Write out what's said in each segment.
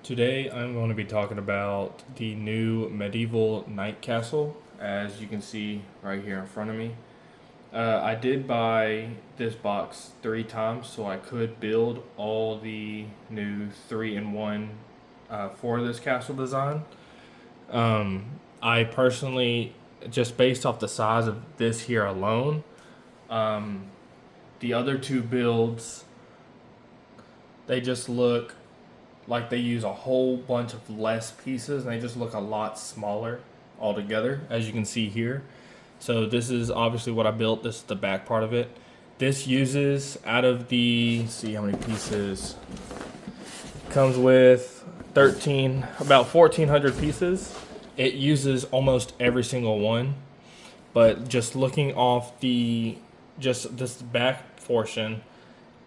Today I'm going to be talking about the new medieval knight castle, as you can see right here in front of me. I did buy this box 3 times so I could build all the new 3-in-1 for this castle design. I personally, just based off the size of this here alone, um, the other two builds, they just look like they use a whole bunch of less pieces and they just look a lot smaller altogether, as you can see here. So this is obviously what I built. This is the back part of it. This uses, out of the, see how many pieces, comes with 13, about 1,400 pieces. It uses almost every single one. But just looking off just this back portion,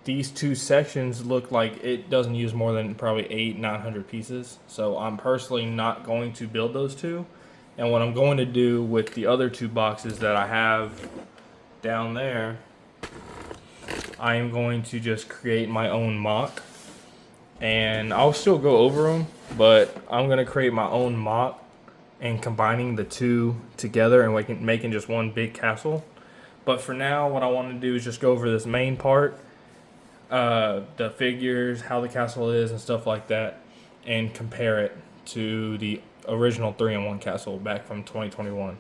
these two sections look like it doesn't use more than probably 800-900 pieces. So I'm personally not going to build those two. And what I'm going to do with the other two boxes that I have down there, I am going to just create my own mock. And I'll still go over them, but I'm going to create my own mock and combining the two together and making just one big castle. But for now, what I want to do is just go over this main part, the figures, how the castle is, and stuff like that, and compare it to the original 3-in-1 castle back from 2021.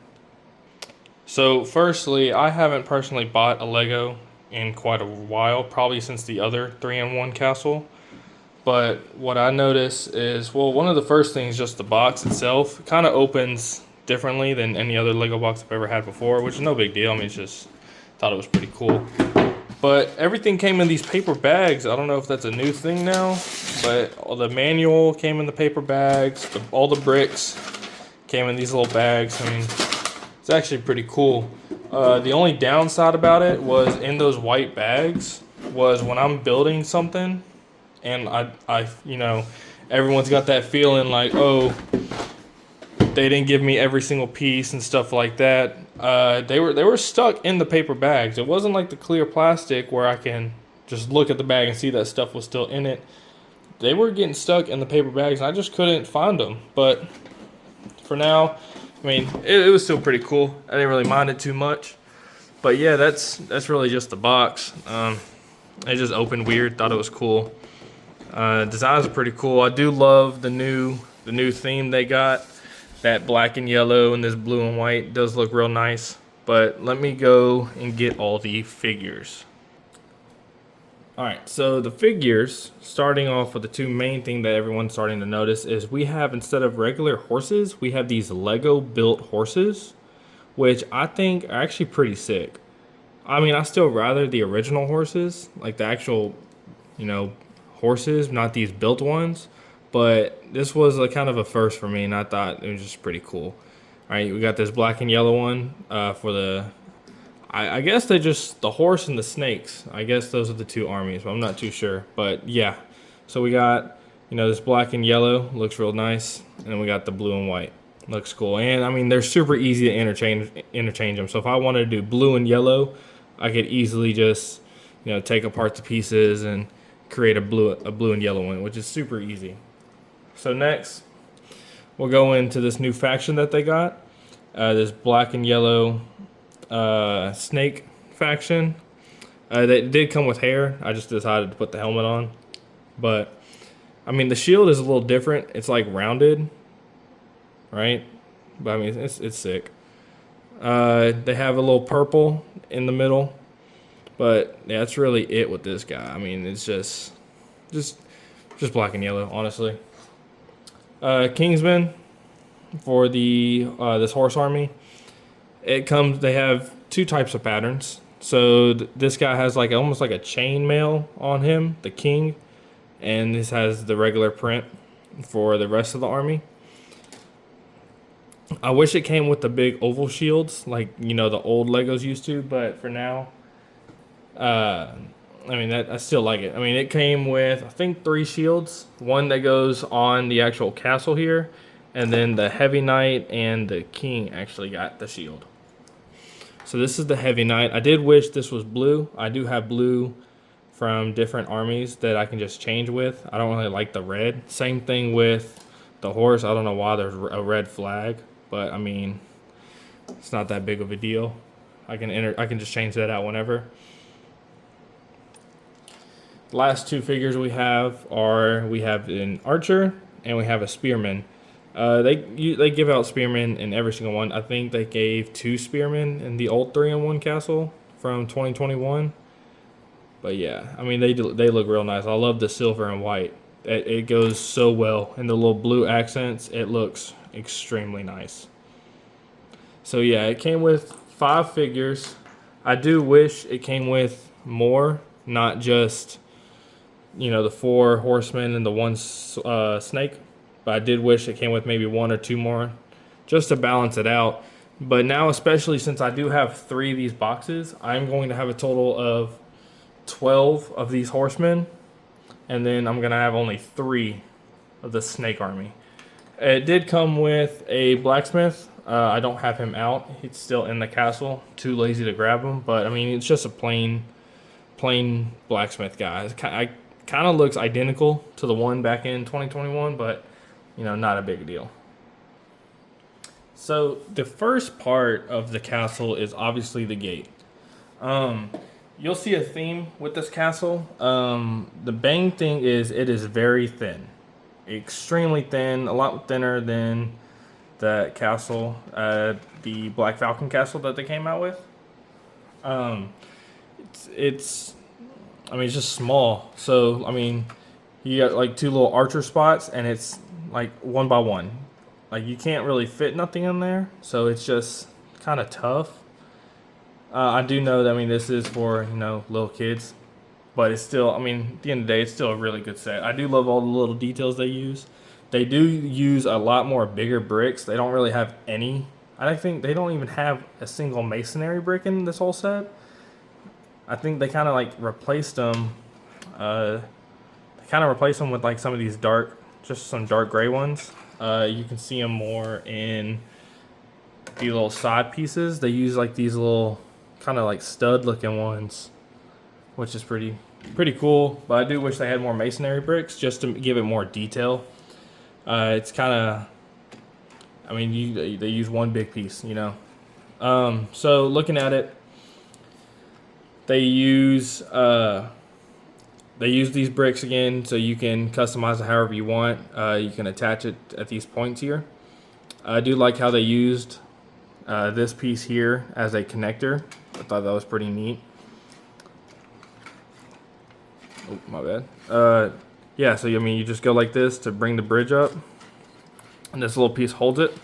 So firstly, I haven't personally bought a Lego in quite a while, probably since the other 3-in-1 castle. But what I notice is, well, one of the first things, just the box itself, kind of opens differently than any other Lego box I've ever had before, which is no big deal. I mean, it's just, thought it was pretty cool. But everything came in these paper bags. I don't know if that's a new thing now, but all the manual came in the paper bags. All the bricks came in these little bags. I mean, it's actually pretty cool. The only downside about it was in those white bags was when I'm building something, and I everyone's got that feeling like, oh, they didn't give me every single piece and stuff like that. They were stuck in the paper bags. It wasn't like the clear plastic where I can just look at the bag and see that stuff was still in it. They were getting stuck in the paper bags and I just couldn't find them. But for now, I mean, it was still pretty cool. I didn't really mind it too much. But yeah, that's really just the box. It just opened weird. Thought it was cool. Designs are pretty cool. I do love the new theme they got. That black and yellow and this blue and white does look real nice. But let me go and get all the figures. Alright, so the figures, starting off with the two main things that everyone's starting to notice is we have, instead of regular horses, we have these Lego built horses, which I think are actually pretty sick. I mean, I still rather the original horses, like the actual, horses, not these built ones. But this was a kind of a first for me, and I thought it was just pretty cool. All right, we got this black and yellow one for the, I guess they're just the horse and the snakes. I guess those are the two armies, but I'm not too sure. But yeah, so we got, this black and yellow, looks real nice. And then we got the blue and white, looks cool. And I mean, they're super easy to interchange them. So if I wanted to do blue and yellow, I could easily just, take apart the pieces and create a blue and yellow one, which is super easy. So next, we'll go into this new faction that they got. This black and yellow snake faction. They did come with hair. I just decided to put the helmet on. But, I mean, the shield is a little different. It's like rounded, right? But, I mean, it's sick. They have a little purple in the middle. But, yeah, that's really it with this guy. I mean, it's just black and yellow, honestly. Kingsman for the this horse army. They have two types of patterns. So this guy has like almost like a chain mail on him, the king, and this has the regular print for the rest of the army. I wish it came with the big oval shields like the old Legos used to, but for now, I mean, I still like it. I mean, it came with, I think, 3 shields. One that goes on the actual castle here. And then the Heavy Knight and the King actually got the shield. So this is the Heavy Knight. I did wish this was blue. I do have blue from different armies that I can just change with. I don't really like the red. Same thing with the horse. I don't know why there's a red flag, but I mean, it's not that big of a deal. I can just change that out whenever. The last two figures we have an archer and we have a spearman. They give out spearmen in every single one. I think they gave 2 spearmen in the old 3-in-1 castle from 2021. But yeah, I mean they look real nice. I love the silver and white. It goes so well, and the little blue accents. It looks extremely nice. So yeah, it came with 5 figures. I do wish it came with more, not just the 4 horsemen and the 1 snake. But I did wish it came with maybe 1 or 2 more, just to balance it out. But now, especially since I do have 3 of these boxes, I'm going to have a total of 12 of these horsemen, and then I'm going to have only 3 of the snake army. It did come with a blacksmith. I don't have him out. He's still in the castle. Too lazy to grab him. But, I mean, it's just a plain blacksmith guy. It kind of looks identical to the one back in 2021, but, not a big deal. So, the first part of the castle is obviously the gate. You'll see a theme with this castle. The main thing is it is very thin. Extremely thin. A lot thinner than the castle, the Black Falcon castle that they came out with. It's just small. So, I mean, you got like 2 little archer spots, and it's like 1 by 1. Like, you can't really fit nothing in there, so it's just kind of tough. I do know that, this is for, little kids, but it's still, at the end of the day, it's still a really good set. I do love all the little details they use. They do use a lot more bigger bricks. They don't really have any. I think they don't even have a single masonry brick in this whole set. I think they kind of like replaced them. They kind of replaced them with like some of these some dark gray ones. You can see them more in the little side pieces. They use like these little kind of like stud looking ones, which is pretty cool. But I do wish they had more masonry bricks just to give it more detail. It's kind of, they use one big piece, So looking at it, they use these bricks again, so you can customize it however you want. You can attach it at these points here. I do like how they used this piece here as a connector. I thought that was pretty neat. Oh, my bad. Yeah, so you just go like this to bring the bridge up, and this little piece holds it.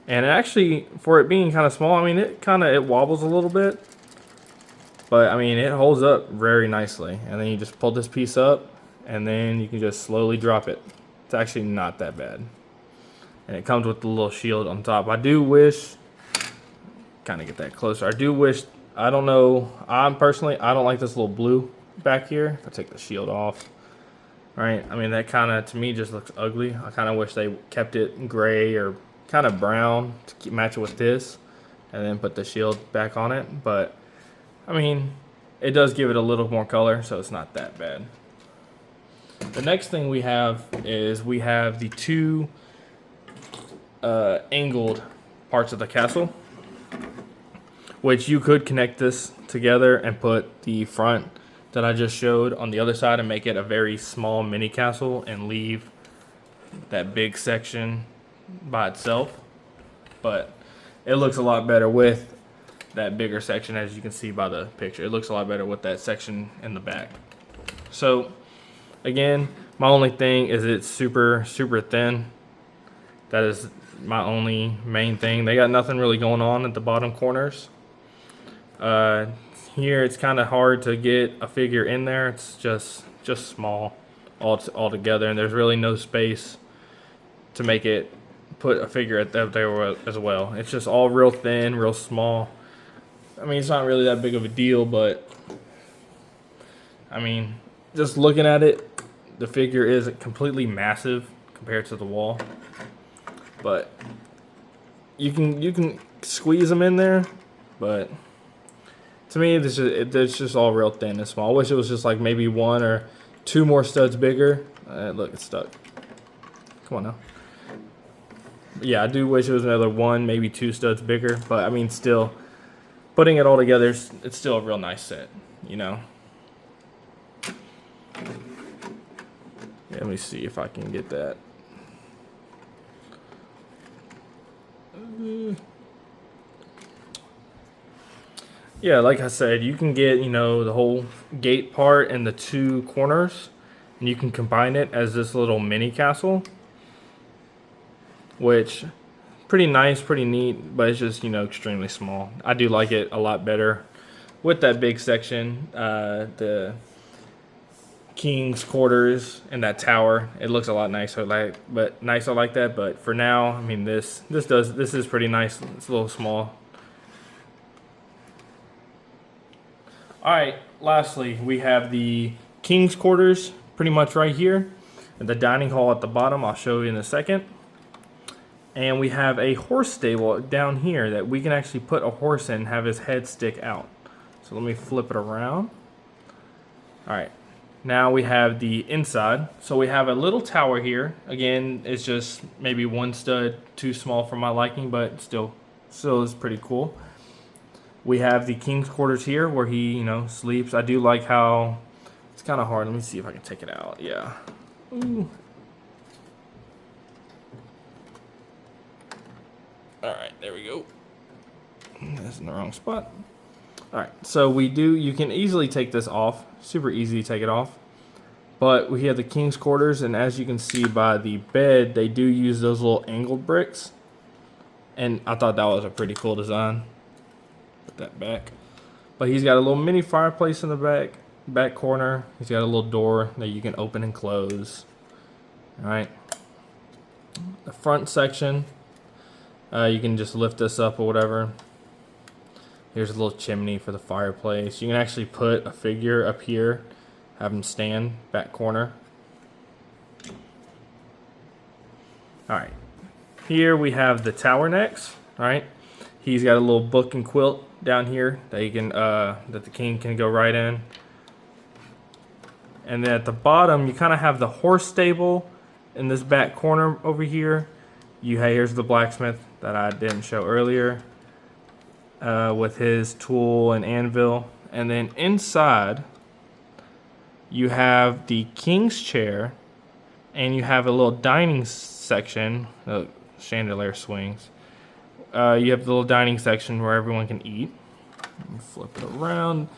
And actually, for it being kind of small, it wobbles a little bit, but it holds up very nicely. And then you just pull this piece up, and then you can just slowly drop it. It's actually not that bad. And it comes with the little shield on top. I do wish, kind of get that closer. I do wish, I don't know, I don't like this little blue back here. If I take the shield off, right? That kind of, to me, just looks ugly. I kind of wish they kept it gray or kind of brown to match it with this, and then put the shield back on it. But, it does give it a little more color, so it's not that bad. The next thing we have is the 2 angled parts of the castle, which you could connect this together and put the front that I just showed on the other side and make it a very small mini castle and leave that big section by itself. But it looks a lot better with that bigger section, as you can see by the picture. It looks a lot better with that section in the back. So again, my only thing is it's super thin. That is my only main thing. They got nothing really going on at the bottom corners. Here it's kind of hard to get a figure in there. It's just small all together, and there's really no space to make it put a figure at there as well. It's just all real thin, real small. It's not really that big of a deal, but just looking at it, the figure is completely massive compared to the wall. But you can squeeze them in there, but To me, it's just all real thin and small. I wish it was just like maybe 1 or 2 more studs bigger. Look, it's stuck. Come on now. Yeah, I do wish it was another 1, maybe 2 studs bigger. But I mean, still, putting it all together, it's still a real nice set, you know. Yeah, let me see if I can get that. Yeah, like I said, you can get, you know, the whole gate part and the 2 corners, and you can combine it as this little mini castle, which pretty nice, pretty neat, but it's just, you know, extremely small. I do like it a lot better with that big section, the king's quarters and that tower. It looks a lot nicer, nicer like that. But for now, I mean, this is pretty nice. It's a little small. All right, lastly, we have the king's quarters pretty much right here, and the dining hall at the bottom. I'll show you in a second. And we have a horse stable down here that we can actually put a horse in and have his head stick out. So let me flip it around. All right, now we have the inside. So we have a little tower here. Again, it's just maybe 1 stud too small for my liking, but still is pretty cool. We have the king's quarters here where he, you know, sleeps. I do like how it's kind of hard. Let me see if I can take it out. Yeah. Ooh. All right, there we go. That's in the wrong spot. All right, so you can easily take this off. Super easy to take it off. But we have the king's quarters, and as you can see by the bed, they do use those little angled bricks. And I thought that was a pretty cool design. Put that back. But he's got a little mini fireplace in the back corner. He's got a little door that you can open and close. All right. The front section, you can just lift this up or whatever. Here's a little chimney for the fireplace. You can actually put a figure up here, have him stand back corner. All right. Here we have the tower next. All right. He's got a little book and quilt down here that that the king can go right in. And then at the bottom, you kind of have the horse stable in this back corner over here. Here's the blacksmith that I didn't show earlier, with his tool and anvil. And then inside, you have the king's chair, and you have a little dining section. Chandelier swings. You have the little dining section where everyone can eat. Flip it around.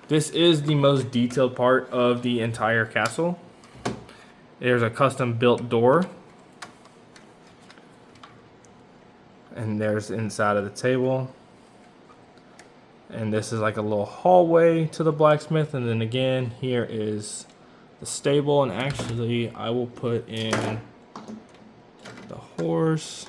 This is the most detailed part of the entire castle. There's a custom built door. And there's the inside of the table. And this is like a little hallway to the blacksmith. And then again, here is the stable. And actually, I will put in the horse.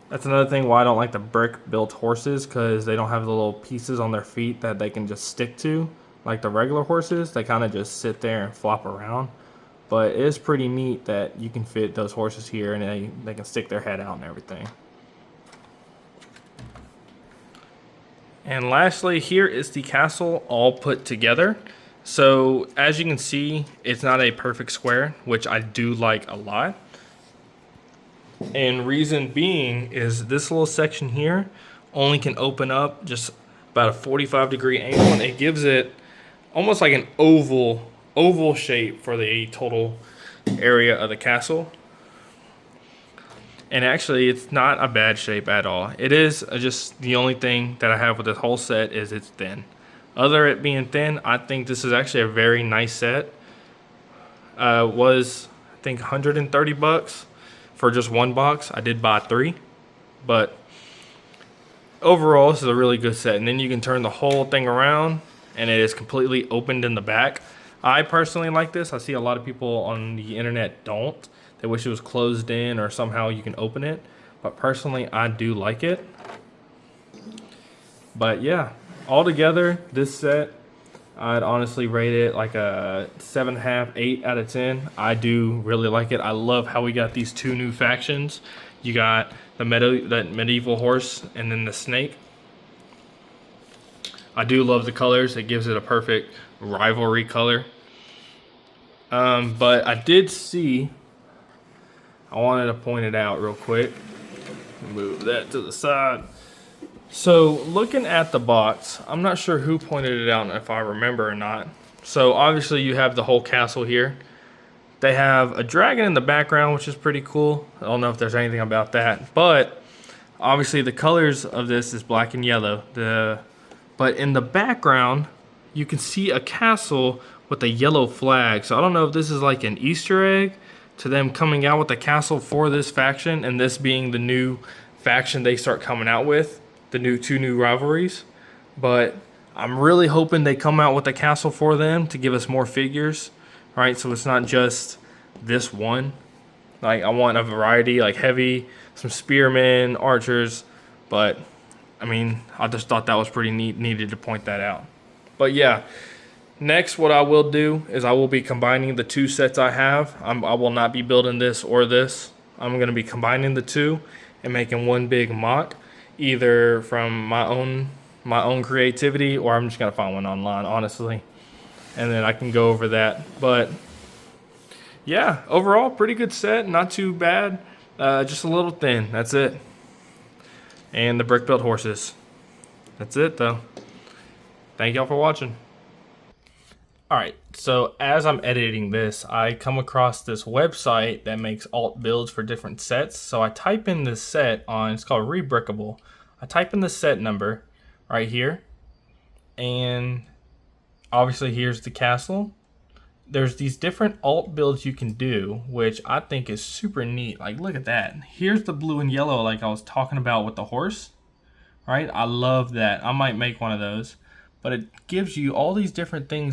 That's another thing why I don't like the brick-built horses, because they don't have the little pieces on their feet that they can just stick to. Like the regular horses, they kind of just sit there and flop around. But it is pretty neat that you can fit those horses here and they can stick their head out and everything. And lastly, here is the castle all put together. So as you can see, it's not a perfect square, which I do like a lot. And reason being is this little section here only can open up just about a 45-degree angle, and it gives it almost like an oval shape for the total area of the castle. And actually, it's not a bad shape at all. It is just the only thing that I have with this whole set is it's thin. Other it being thin, I think this is actually a very nice set. Was I think 130 bucks for just 1 box. I did buy 3, but overall this is a really good set. And then you can turn the whole thing around and it is completely opened in the back. I personally like this. I see a lot of people on the internet don't. They wish it was closed in or somehow you can open it, but personally I do like it. But yeah, altogether this set I'd honestly rate it like a 7.5, 8 out of 10. I do really like it. I love how we got these two new factions. You got the medieval horse and then the snake. I do love the colors. It gives it a perfect rivalry color. But I did see, I wanted to point it out real quick. Move that to the side. So looking at the box, I'm not sure who pointed it out and if I remember or not. So obviously you have the whole castle here. They have a dragon in the background, which is pretty cool. I don't know if there's anything about that, but obviously the colors of this is black and yellow. But in the background, you can see a castle with a yellow flag. So I don't know if this is like an Easter egg to them coming out with a castle for this faction, and this being the new faction they start coming out with, the two new rivalries. But I'm really hoping they come out with a castle for them to give us more figures, right? So it's not just this one. Like, I want a variety, like heavy, some spearmen, archers. But I mean, I just thought that was pretty neat, needed to point that out. But yeah, next what I will do is I will be combining the two sets I have. I will not be building this or this. I'm going to be combining the two and making one big mock, either from my own creativity, or I'm just going to find one online, honestly. And then I can go over that. But yeah, overall, pretty good set. Not too bad. Just a little thin. That's it. And the brick built horses. That's it, though. Thank y'all for watching. Alright, so as I'm editing this, I come across this website that makes alt builds for different sets. So I type in this set on, it's called Rebrickable. I type in the set number right here. And obviously here's the castle. There's these different alt builds you can do, which I think is super neat. Like, look at that. Here's the blue and yellow like I was talking about with the horse. Right? I love that. I might make one of those. But it gives you all these different things